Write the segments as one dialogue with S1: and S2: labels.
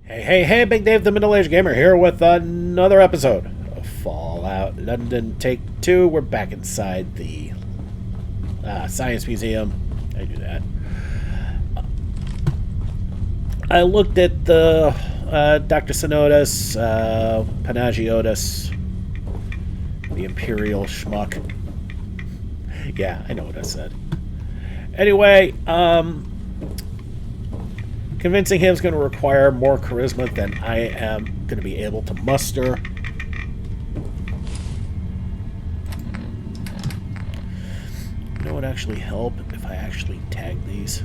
S1: Hey, Big Dave the Middle-Aged Gamer here with another episode of Fallout London Take 2. We're back inside the Science Museum. I do that. I looked at the Dr. Synodus, Panagiotis, the Imperial Schmuck. Yeah, I know what I said. Anyway, convincing him is going to require more charisma than I am going to be able to muster. You know what would actually help if I actually tag these?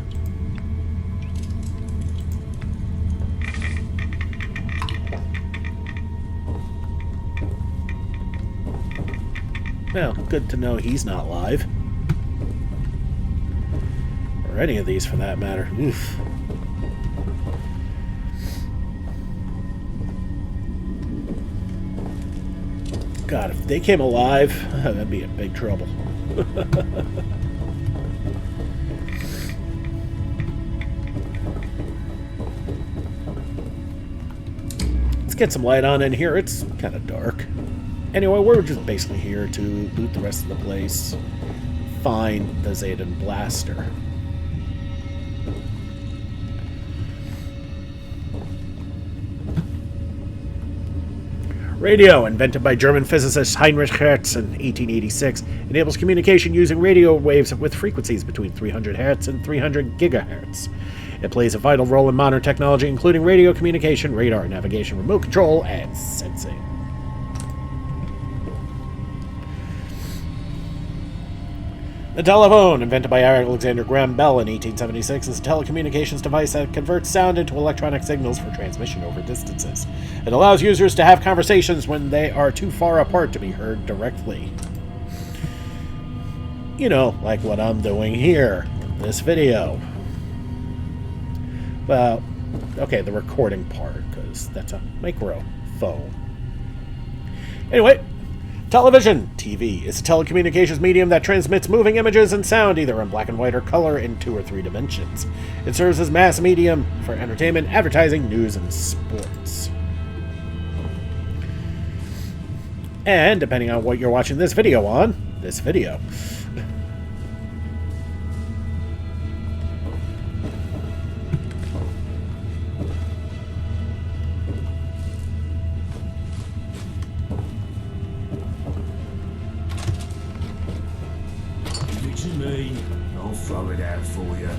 S1: Well, good to know he's not live. Or any of these for that matter. Oof. God, if they came alive, that'd be in big trouble. Let's get some light on in here. It's kind of dark. Anyway, we're just basically here to loot the rest of the place. Find the Zayden Blaster. Radio, invented by German physicist Heinrich Hertz in 1886, enables communication using radio waves with frequencies between 300 Hz and 300 GHz. It plays a vital role in modern technology, including radio communication, radar, navigation, remote control, and sensing. The telephone, invented by Alexander Graham Bell in 1876, is a telecommunications device that converts sound into electronic signals for transmission over distances. It allows users to have conversations when they are too far apart to be heard directly. You know, like what I'm doing here in this video. Well, okay, the recording part, because that's a microphone. Anyway, television, TV, is a telecommunications medium that transmits moving images and sound either in black and white or color in 2 or 3 dimensions. It serves as mass medium for entertainment, advertising, news, and sports. And depending on what you're watching this video on, this video.
S2: Give it to me, I'll throw it out for you.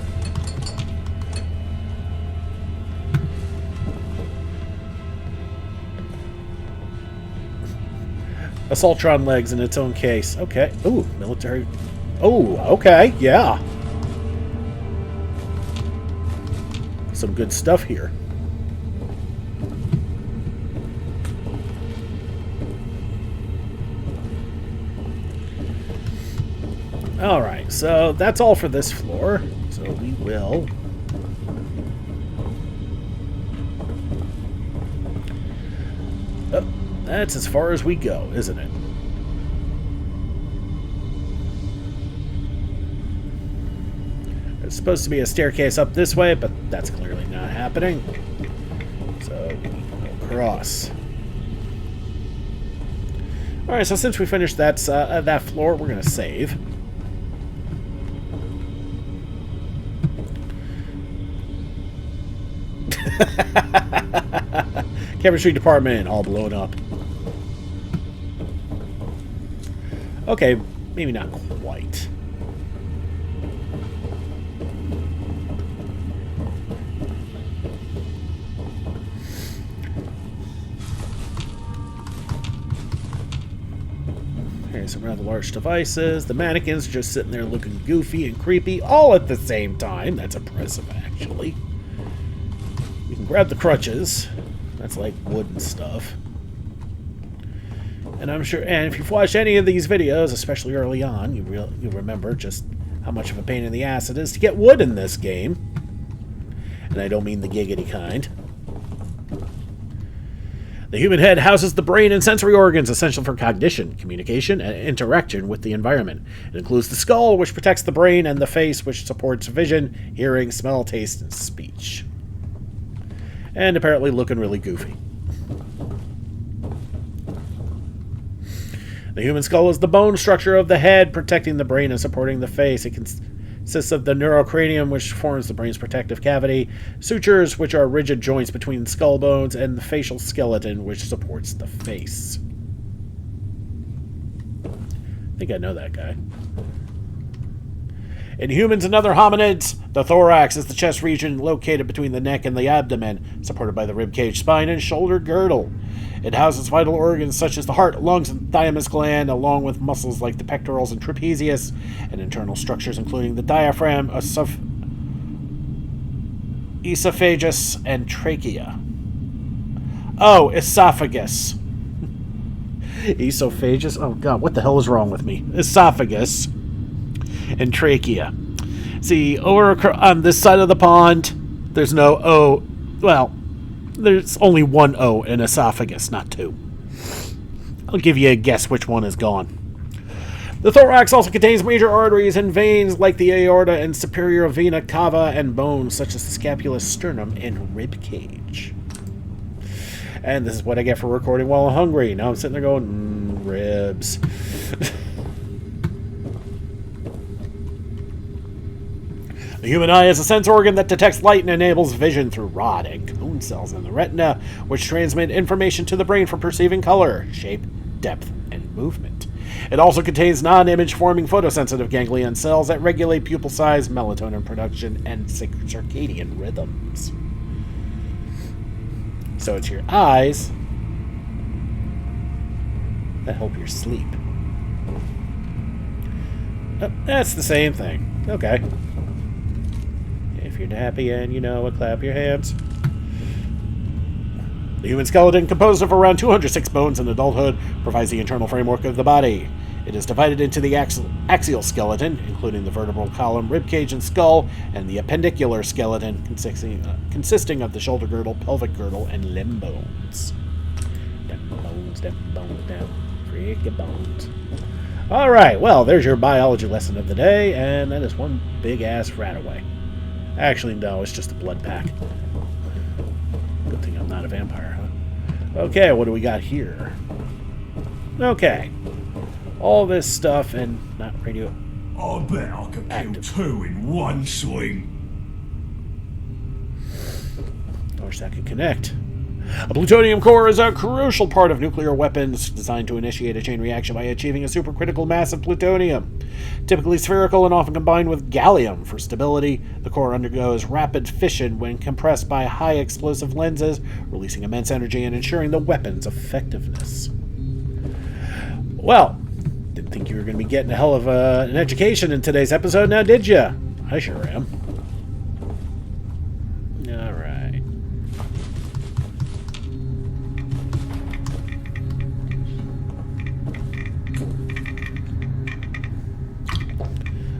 S1: Assaultron legs in its own case. Okay. Ooh, military. Oh, okay. Yeah. Some good stuff here. Alright, so that's all for this floor. So we will... Oh, that's as far as we go, isn't it? There's supposed to be a staircase up this way, but that's clearly not happening. So we'll cross. Alright, so since we finished that floor, we're going to save. Chemistry department all blown up. Okay, maybe not quite. Here's some rather large devices. The mannequins just sitting there looking goofy and creepy all at the same time. That's impressive, actually. You can grab the crutches. That's like wood and stuff. And I'm sure, and if you've watched any of these videos, especially early on, you remember just how much of a pain in the ass it is to get wood in this game. And I don't mean the giggity kind. The human head houses the brain and sensory organs essential for cognition, communication, and interaction with the environment. It includes the skull, which protects the brain, and the face, which supports vision, hearing, smell, taste, and speech. and apparently looking really goofy. The human skull is the bone structure of the head, protecting the brain and supporting the face. It consists of the neurocranium, which forms the brain's protective cavity, sutures, which are rigid joints between skull bones, and the facial skeleton, which supports the face. I think I know that guy. In humans and other hominids, the thorax is the chest region located between the neck and the abdomen, supported by the ribcage, spine, and shoulder girdle. It houses vital organs such as the heart, lungs, and thymus gland, along with muscles like the pectorals and trapezius, and internal structures including the diaphragm, esophagus, and trachea. Oh, esophagus. Esophagus? Oh god, what the hell is wrong with me? Esophagus and trachea. See, over on this side of the pond, there's no O. Well, there's only one O in esophagus, not two. I'll give you a guess which one is gone. The thorax also contains major arteries and veins like the aorta and superior vena cava, and bones such as the scapula, sternum, and rib cage. And this is what I get for recording while I'm hungry. Now I'm sitting there going, ribs. The human eye is a sense organ that detects light and enables vision through rod and cone cells in the retina, which transmit information to the brain for perceiving color, shape, depth, and movement. It also contains non-image forming photosensitive ganglion cells that regulate pupil size, melatonin production, and circadian rhythms. So it's your eyes that help your sleep. Oh, that's the same thing. Okay. If you're happy and you know it, clap your hands. The human skeleton, composed of around 206 bones in adulthood, provides the internal framework of the body. It is divided into the axial skeleton, including the vertebral column, ribcage, and skull, and the appendicular skeleton, consisting of the shoulder girdle, pelvic girdle, and limb bones. Them freaking bones. Alright, well, there's your biology lesson of the day, and that is one big-ass rat away. Actually, no, it's just a blood pack. Good thing I'm not a vampire, huh? Okay, what do we got here? Okay. All this stuff and not radio.
S2: I bet I could kill two in one swing.
S1: I wish that could connect. A plutonium core is a crucial part of nuclear weapons, designed to initiate a chain reaction by achieving a supercritical mass of plutonium. Typically spherical and often combined with gallium for stability, the core undergoes rapid fission when compressed by high explosive lenses, releasing immense energy and ensuring the weapon's effectiveness. Well, didn't think you were going to be getting a hell of an education in today's episode, now did ya? I sure am. Alright.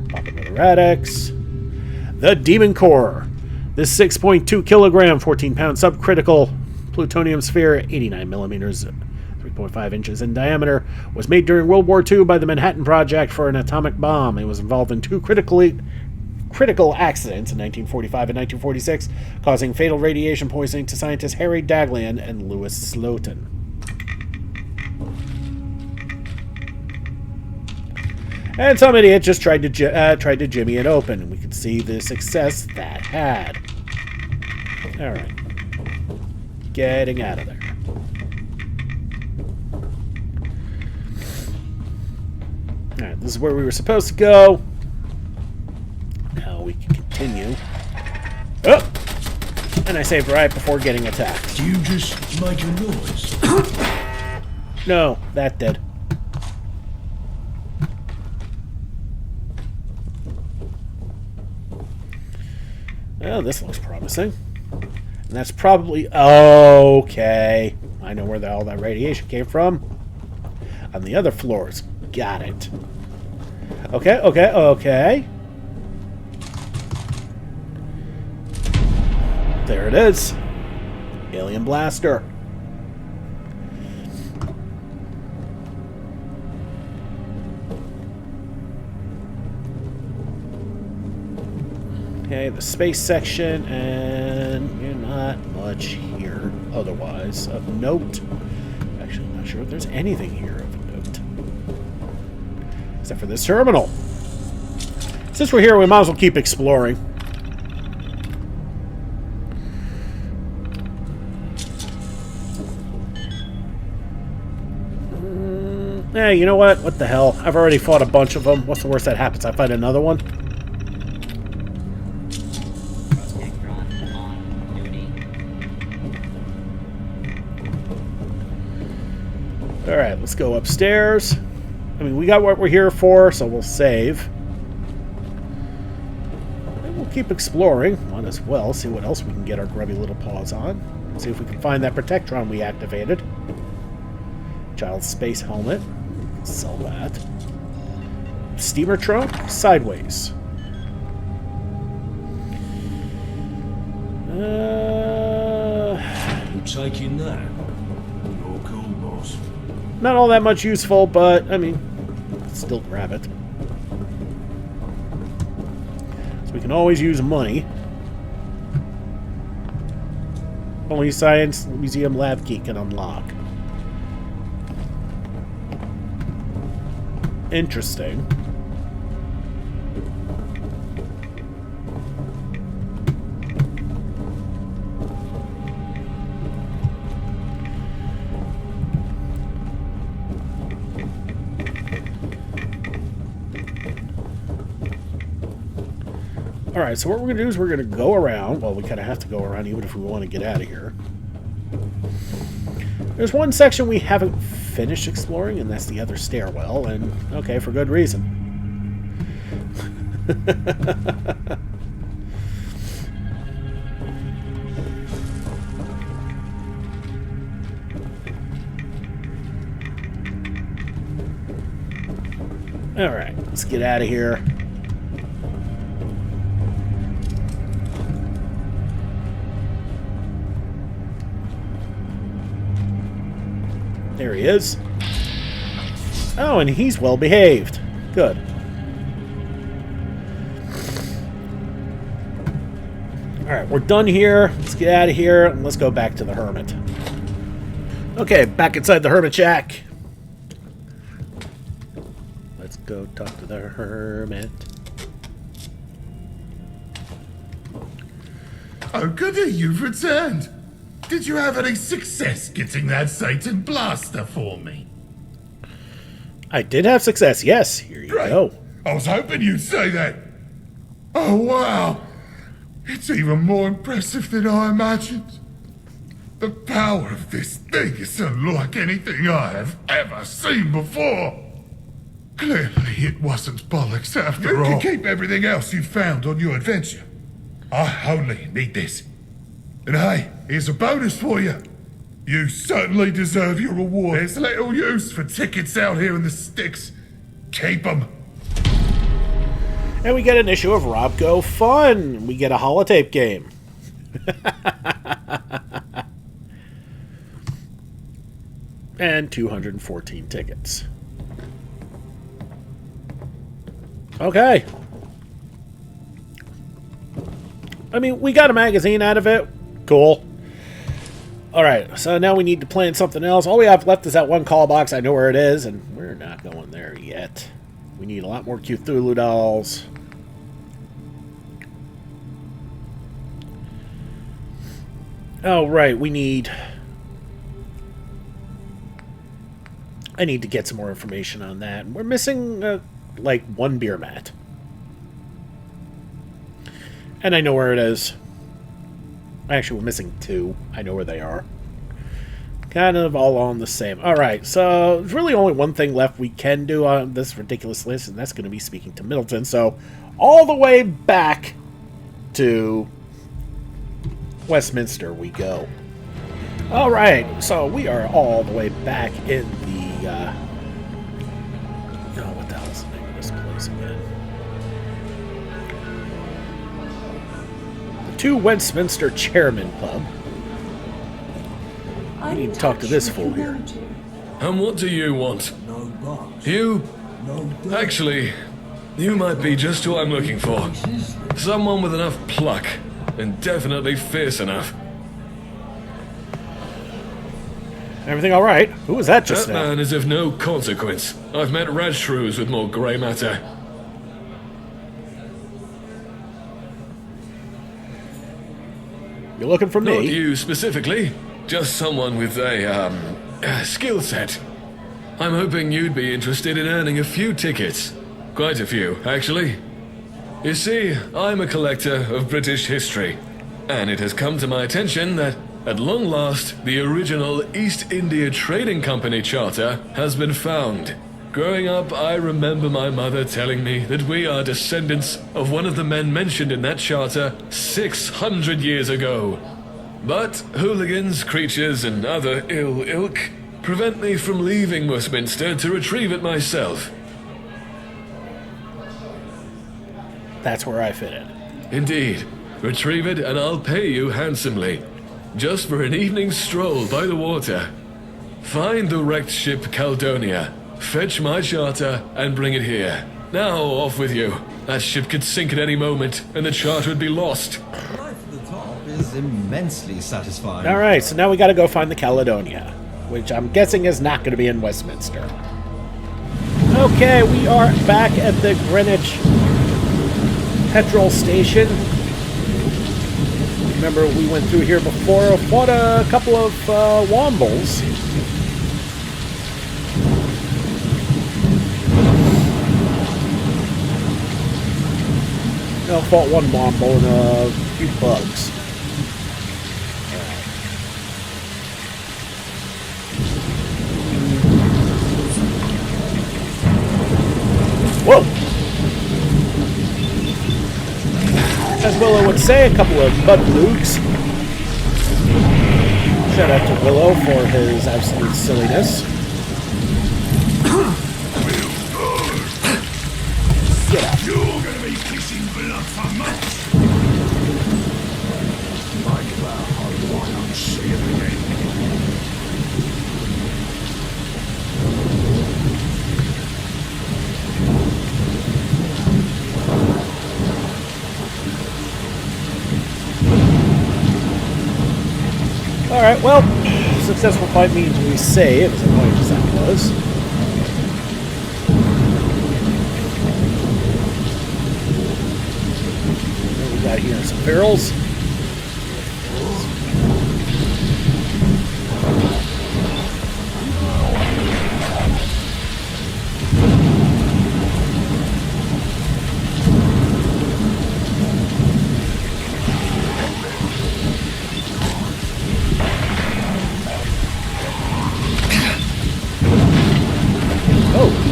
S1: Pop another Radix. The Demon Core. This 6.2 kilogram, 14 pound subcritical plutonium sphere, 89 millimeters, 3.5 inches in diameter, was made during World War II by the Manhattan Project for an atomic bomb. It was involved in two critical accidents in 1945 and 1946, causing fatal radiation poisoning to scientists Harry Daghlian and Louis Slotin. And some idiot just tried to jimmy it open, and we could see the success that had. Alright. Getting out of there. Alright, this is where we were supposed to go. Now we can continue. Oh! And I saved right before getting attacked.
S2: You just made a noise.
S1: No, that did. Oh, this looks promising. And that's probably... Okay. I know where all that radiation came from. On the other floors. Got it. Okay, okay, okay. There it is. Alien blaster. Okay, the space section, and you're not much here otherwise of note. Actually, I'm not sure if there's anything here of note. Except for this terminal. Since we're here, we might as well keep exploring. Hey, you know what? What the hell? I've already fought a bunch of them. What's the worst that happens? I fight another one? Alright, let's go upstairs. I mean, we got what we're here for, so we'll save. And we'll keep exploring. Might as well see what else we can get our grubby little paws on. See if we can find that Protectron we activated. Child's space helmet. Sell that. Steamer trunk, sideways.
S2: You taking that? You're cool, boss.
S1: Not all that much useful, but I mean, still grab it. So we can always use money. Only Science Museum Lab key can unlock. Interesting. Alright, so what we're going to do is we're going to go around. Well, we kind of have to go around even if we want to get out of here. There's one section we haven't finished exploring, and that's the other stairwell, and okay, for good reason. Alright, let's get out of here. There he is. Oh, and he's well behaved. Good. Alright, we're done here. Let's get out of here and let's go back to the Hermit. Okay, back inside the Hermit shack. Let's go talk to the Hermit.
S3: Oh, goody, you've returned. Did you have any success getting that Satan blaster for me?
S1: I did have success, yes. Here you go.
S3: I was hoping you'd say that. Oh, wow. It's even more impressive than I imagined. The power of this thing is unlike anything I have ever seen before. Clearly, it wasn't bollocks after all. You can keep everything else you found on your adventure. I only need this. And hey, here's a bonus for you. You certainly deserve your reward. There's little use for tickets out here in the sticks. Keep them.
S1: And we get an issue of Robco Fun. We get a holotape game. And 214 tickets. Okay. I mean, we got a magazine out of it. Cool. Alright, so now we need to plan something else. All we have left is that one call box. I know where it is, and we're not going there yet. We need a lot more Cthulhu dolls. Oh, right, we need... I need to get some more information on that. We're missing, like, one beer mat. And I know where it is. Actually, we're missing two. I know where they are. Kind of all on the same. Alright, so there's really only one thing left we can do on this ridiculous list, and that's going to be speaking to Middleton. So, all the way back to Westminster we go. Alright, so we are all the way back in the... oh, what the hell is the name of this place again? To Westminster Chairman Pub. We need to talk to this fool here.
S4: And what do you want?
S2: No box.
S4: You?
S2: No door.
S4: Actually, You might be just who I'm looking for. Someone with enough pluck, and definitely fierce enough.
S1: Everything all right? Who was that just
S4: That
S1: now?
S4: man is of no consequence. I've met rat shrews with more grey matter.
S1: You're looking for
S4: Not
S1: me?
S4: you specifically, just someone with a skill set. I'm hoping you'd be interested in earning a few tickets. Quite a few, actually. You see, I'm a collector of British history, and it has come to my attention that, at long last, the original East India Trading Company charter has been found. Growing up, I remember my mother telling me that we are descendants of one of the men mentioned in that charter 600 years ago. But hooligans, creatures, and other ill ilk prevent me from leaving Westminster to retrieve it myself.
S1: That's where I fit in.
S4: Indeed. Retrieve it and I'll pay you handsomely. Just for an evening stroll by the water. Find the wrecked ship Caledonia, fetch my charter, and bring it here. Now off with you. That ship could sink at any moment, and the charter would be lost.
S5: Life at the top is immensely satisfying.
S1: All right, so now we got to go find the Caledonia, which I'm guessing is not going to be in Westminster. Okay, we are back at the Greenwich petrol station. Remember, we went through here before, fought a couple of wombles. No, fought one womble and a few bugs. Whoa! As Willow would say, a couple of bug loogs. Shout out to Willow for his absolute silliness. Get out.
S2: You're gonna be kissing blood for months. Like that, I want to see it again.
S1: Alright, well, successful fight means we save, as annoying as that was. What we got here? Some barrels.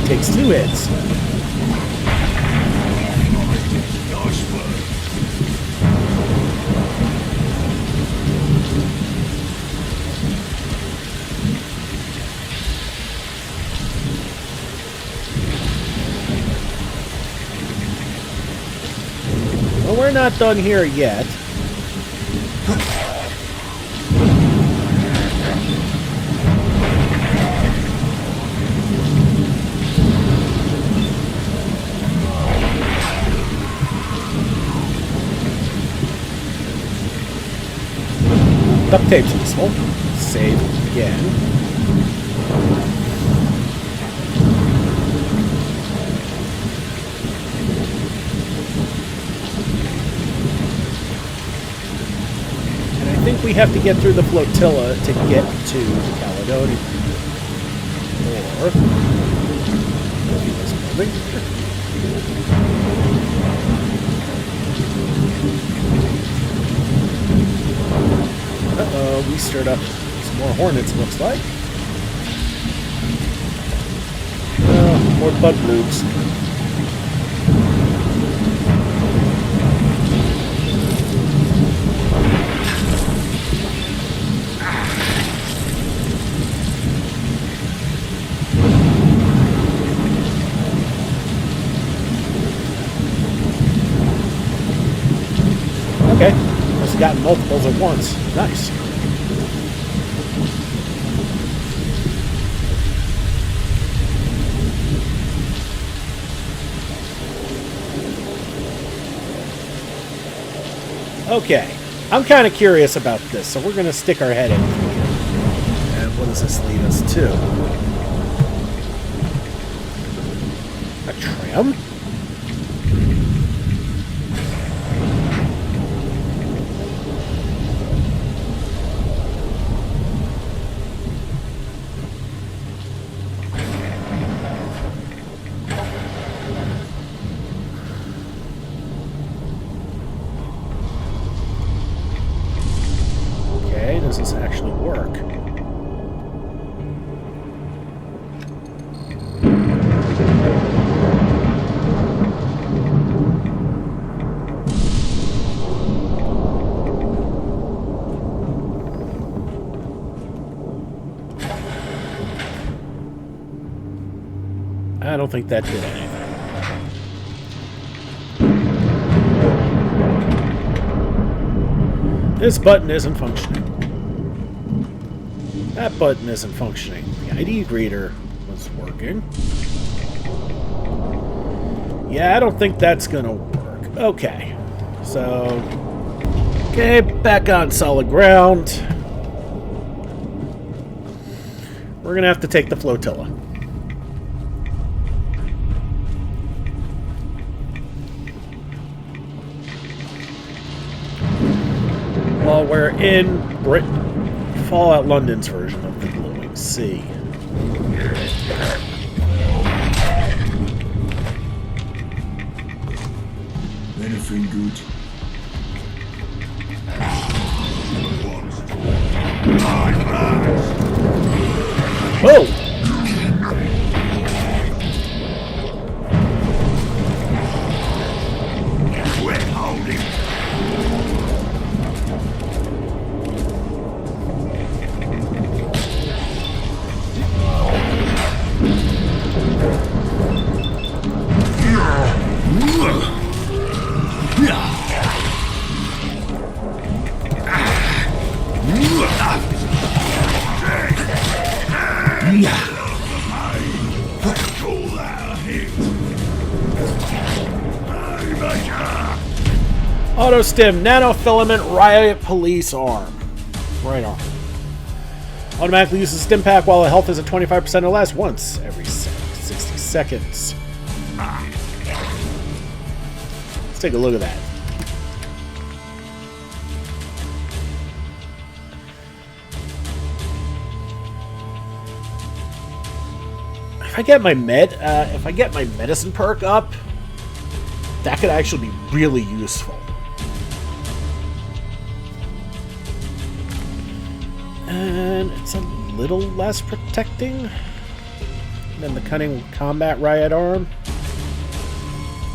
S1: Takes 2 hits.
S2: Nice work.
S1: Well, we're not done here yet. Duct tape's useful. Save again. And I think we have to get through the flotilla to get to the Caledonia. Or if he was moving. We stirred up some more hornets, looks like. More bug loops. Okay, must have gotten multiples at once. Nice. Okay. I'm kind of curious about this, so we're going to stick our head in here. And what does this lead us to? A tram? Does this actually work? I don't think that did anything. This button isn't functioning. That button isn't functioning. The ID reader was working. Yeah, I don't think that's gonna work. Okay. So... okay, back on solid ground. We're gonna have to take the flotilla. Well, we're in Britain. Fallout London's version of the glowing sea.
S2: Anything good?
S1: Whoa!
S2: Quit holding.
S1: Auto stim, nanofilament, riot police arm. Right arm. Automatically uses stim pack while the health is at 25% or less once every 60 seconds. Let's take a look at that. If I get my medicine perk up, that could actually be really useful. And it's a little less protecting than the cunning combat riot arm.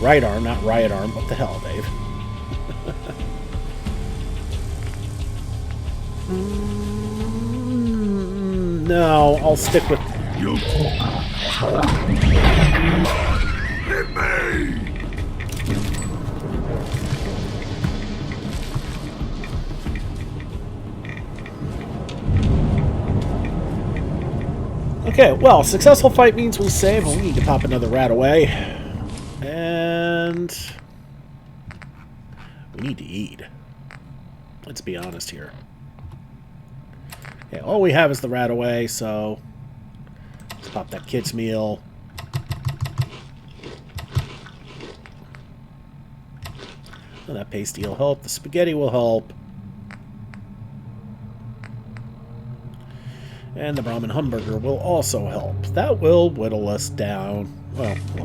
S1: Right arm, not riot arm. What the hell, Dave? No, I'll stick with...
S2: You... Hit me!
S1: Okay, well, successful fight means we save, and we need to pop another rat away. And... we need to eat. Let's be honest here. Okay, all we have is the rat away, so... let's pop that kid's meal. And that pasty will help. The spaghetti will help. And the Brahmin hamburger will also help. That will whittle us down. Well, we'll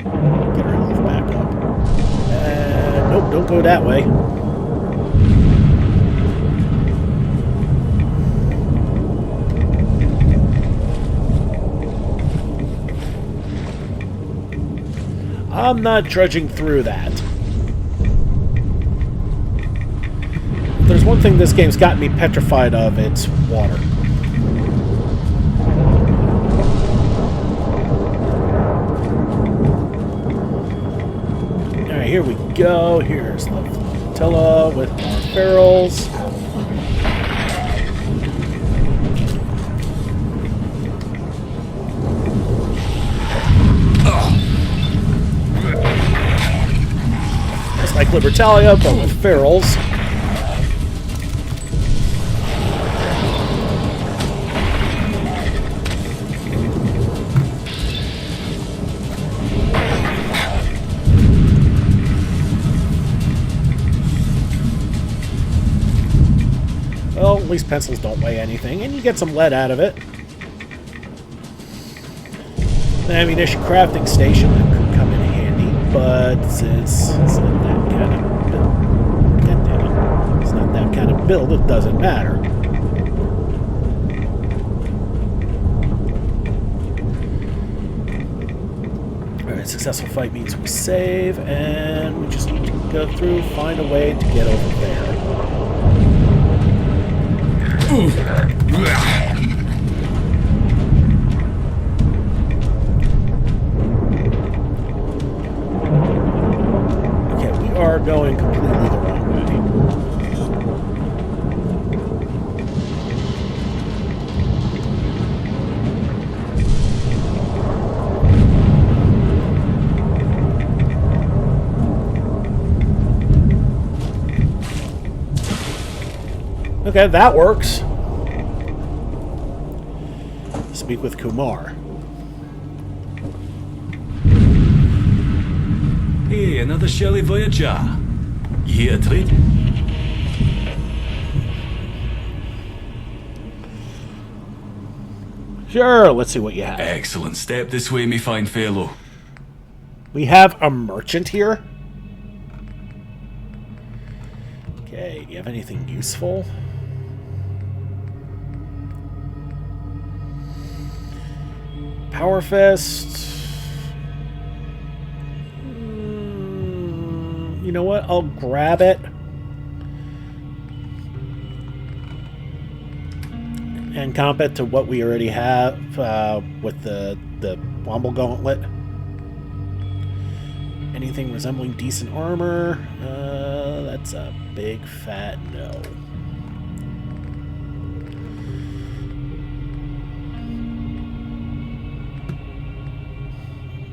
S1: get our health back up. And nope, don't go that way. I'm not trudging through that. If there's one thing this game's got me petrified of, it's water. Here we go. Here's the flotilla with our barrels. Just like Libertalia, but with ferals. At least pencils don't weigh anything, and you get some lead out of it. The ammunition crafting station that could come in handy, but it's not that kind of build. God damn it. It's not that kind of build, it doesn't matter. Alright, successful fight means we save, and we just need to go through, find a way to get over there. Okay, we are going completely the wrong way. Okay, that works. Speak with Kumar.
S6: Hey, another Shelley Voyager. You here to trade?
S1: Sure, let's see what you have.
S6: Excellent. Step this way, me fine fellow.
S1: We have a merchant here. Okay, do you have anything useful? Power Fist. You know what? I'll grab it. And comp it to what we already have with the Womble Gauntlet. Anything resembling decent armor? That's a big fat no.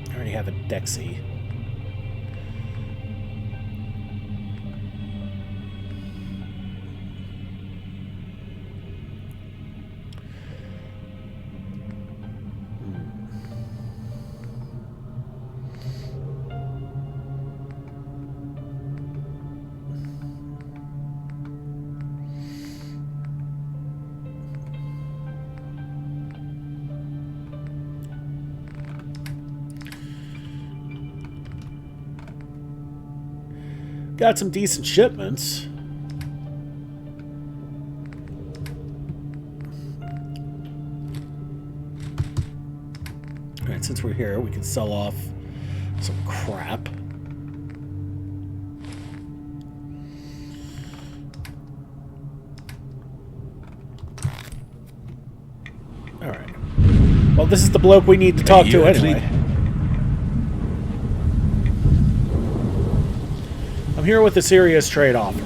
S1: I already have a Dexy. Got some decent shipments. Alright, since we're here, we can sell off some crap. Alright. Well, this is the bloke we need to talk to anyway. I'm here with a serious trade offer.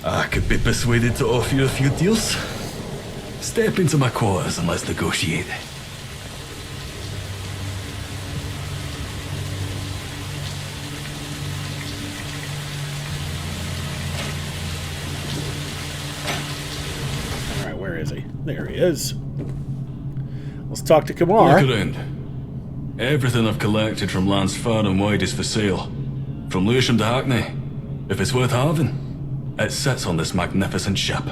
S6: I could be persuaded to offer you a few deals. Step into my quarters and let's negotiate.
S1: Alright, where is he? There he is. Let's talk to Kumar.
S6: Look around. Everything I've collected from lands far and wide is for sale. From Lewisham to Hackney. If it's worth having, it sits on this magnificent ship.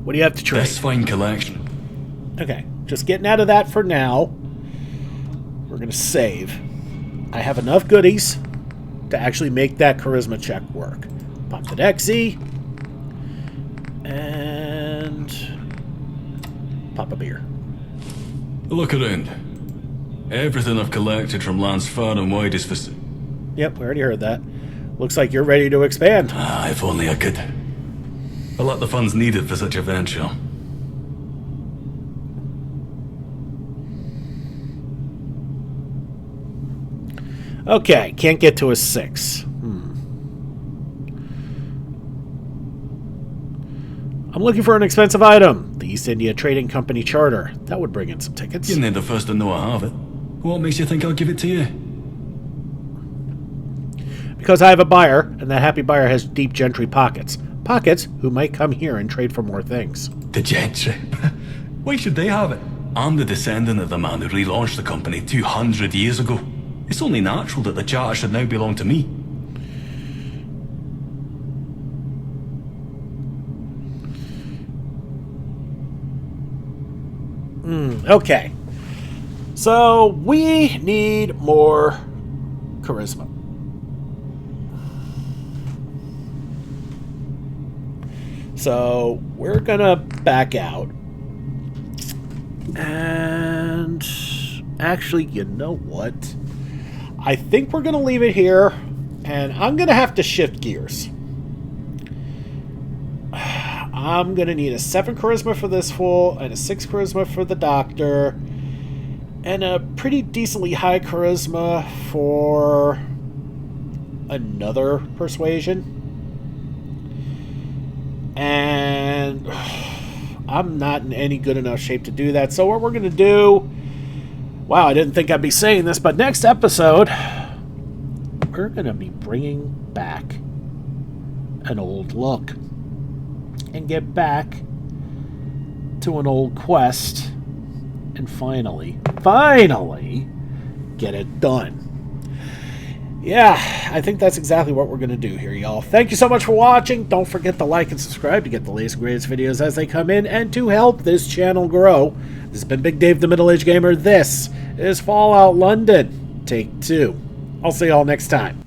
S1: What do you have to trade?
S6: This fine collection.
S1: Okay, just getting out of that for now. We're going to save. I have enough goodies to actually make that charisma check work. Pop the Dexy. And pop a beer.
S6: Look around. Everything I've collected from lands far and wide is for...
S1: Yep, we already heard that. Looks like you're ready to expand.
S6: Ah, if only I could. A lot of funds needed for such a venture.
S1: Okay, can't get to a 6. I'm looking for an expensive item. The East India Trading Company Charter. That would bring in some tickets.
S6: You're not the first to know I have it. What makes you think I'll give it to you?
S1: Because I have a buyer, and that happy buyer has deep gentry pockets. Pockets who might come here and trade for more things.
S6: The gentry. Why should they have it? I'm the descendant of the man who relaunched the company 200 years ago. It's only natural that the charter should now belong to me.
S1: Okay. So, we need more charisma. So, we're gonna back out. And actually, you know what? I think we're gonna leave it here, and I'm gonna have to shift gears. I'm gonna need a 7 charisma for this fool, and a 6 charisma for the doctor, and a pretty decently high charisma for another persuasion. And I'm not in any good enough shape to do that. So what we're going to do... Wow, I didn't think I'd be saying this, but next episode, we're going to be bringing back an old look. And get back to an old quest. And finally get it done. Yeah, I think that's exactly what we're going to do here, y'all. Thank you so much for watching. Don't forget to like and subscribe to get the latest and greatest videos as they come in and to help this channel grow. This has been Big Dave, the Middle-Aged Gamer. This is Fallout London, Take 2. I'll see y'all next time.